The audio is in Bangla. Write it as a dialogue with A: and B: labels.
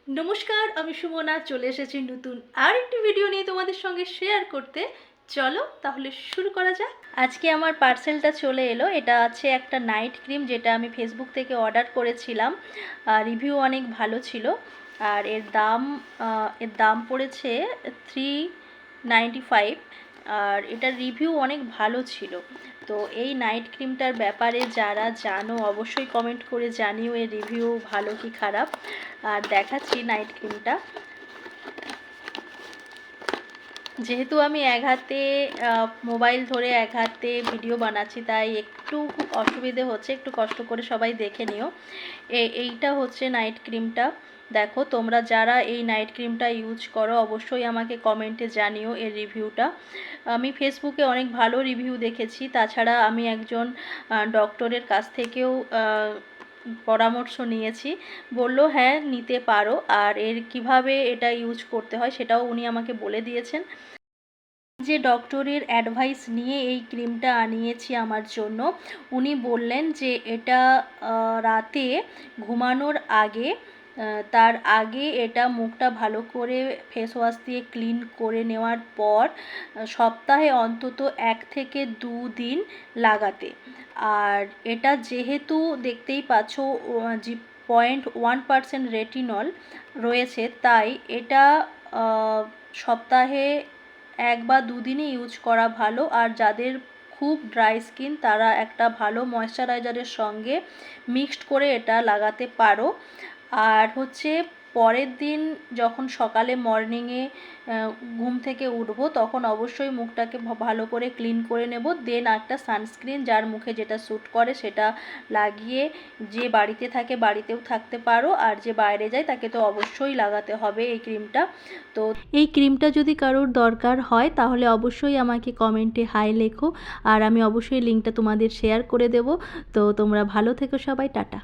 A: নমস্কার, আমি সুমনা চলে এসেছি নতুন আরেকটি ভিডিও নিয়ে তোমাদের সঙ্গে শেয়ার করতে। চলো তাহলে শুরু করা যাক। আজকে আমার পার্সেলটা চলে এলো। এটা আছে একটা নাইট ক্রিম, যেটা আমি ফেসবুক থেকে অর্ডার করেছিলাম। রিভিউ অনেক ভালো ছিল। আর এর দাম পড়েছে 395। আর এটার রিভিউ অনেক ভালো ছিল। তো এই নাইট ক্রিমটার ব্যাপারে যারা জানো অবশ্যই কমেন্ট করে জানিও এর রিভিউ ভালো কি খারাপ। আর দেখাচ্ছি নাইট ক্রিমটা। যেহেতু আমি এক হাতে মোবাইল ধরে এক হাতে ভিডিও বানাচ্ছি, তাই একটু অসুবিধে হচ্ছে, একটু কষ্ট করে সবাই দেখে নিও। এইটা হচ্ছে নাইট ক্রিমটা। দেখো, তোমরা যারা এই নাইট ক্রিমটা ইউজ করো অবশ্যই আমাকে কমেন্টে জানিও এর রিভিউটা। আমি ফেসবুকে অনেক ভালো রিভিউ দেখেছি, তাছাড়া আমি একজন ডক্টরের কাছ থেকেও পরামর্শ নিয়েছি। বলল হ্যাঁ নিতে পারো, আর এর কিভাবে এটা ইউজ করতে হয় সেটাও উনি আমাকে বলে দিয়েছেন। যে ডক্টরের অ্যাডভাইস নিয়ে এই ক্রিমটা আনিয়েছি আমার জন্য, উনি বললেন যে এটা রাতে ঘুমানোর আগে, তার আগে এটা মুখটা ভালো করে ফেস ওয়াশ দিয়ে ক্লিন করে নেওয়ার পর সপ্তাহে অন্তত 1 থেকে 2 দিন লাগাতে। আর এটা যেহেতু দেখতেই পাচ্ছ 0.1% রেটিনল রয়েছে, তাই এটা সপ্তাহে 1 বা 2 দিনই ইউজ করা ভালো। আর যাদের খুব ড্রাই স্কিন তারা একটা ভালো ময়শ্চারাইজারের সঙ্গে মিক্সড করে এটা লাগাতে পারো। আর হচ্ছে পরের দিন যখন সকালে মর্নিংয়ে ঘুম থেকে উঠবো তখন অবশ্যই মুখটাকে ভালো করে ক্লিন করে নেব। দেন একটা সানস্ক্রিন যার মুখে যেটা স্যুট করে সেটা লাগিয়ে যে বাড়িতে থাকে বাড়িতেও থাকতে পারো, আর যে বাইরে যায় তাকে তো অবশ্যই লাগাতে হবে এই ক্রিমটা। তো এই ক্রিমটা যদি কারোর দরকার হয় তাহলে অবশ্যই আমাকে কমেন্টে হাই লেখো, আর আমি অবশ্যই লিঙ্কটা তোমাদের শেয়ার করে দেব। তো তোমরা ভালো থেকো সবাই, টাটা।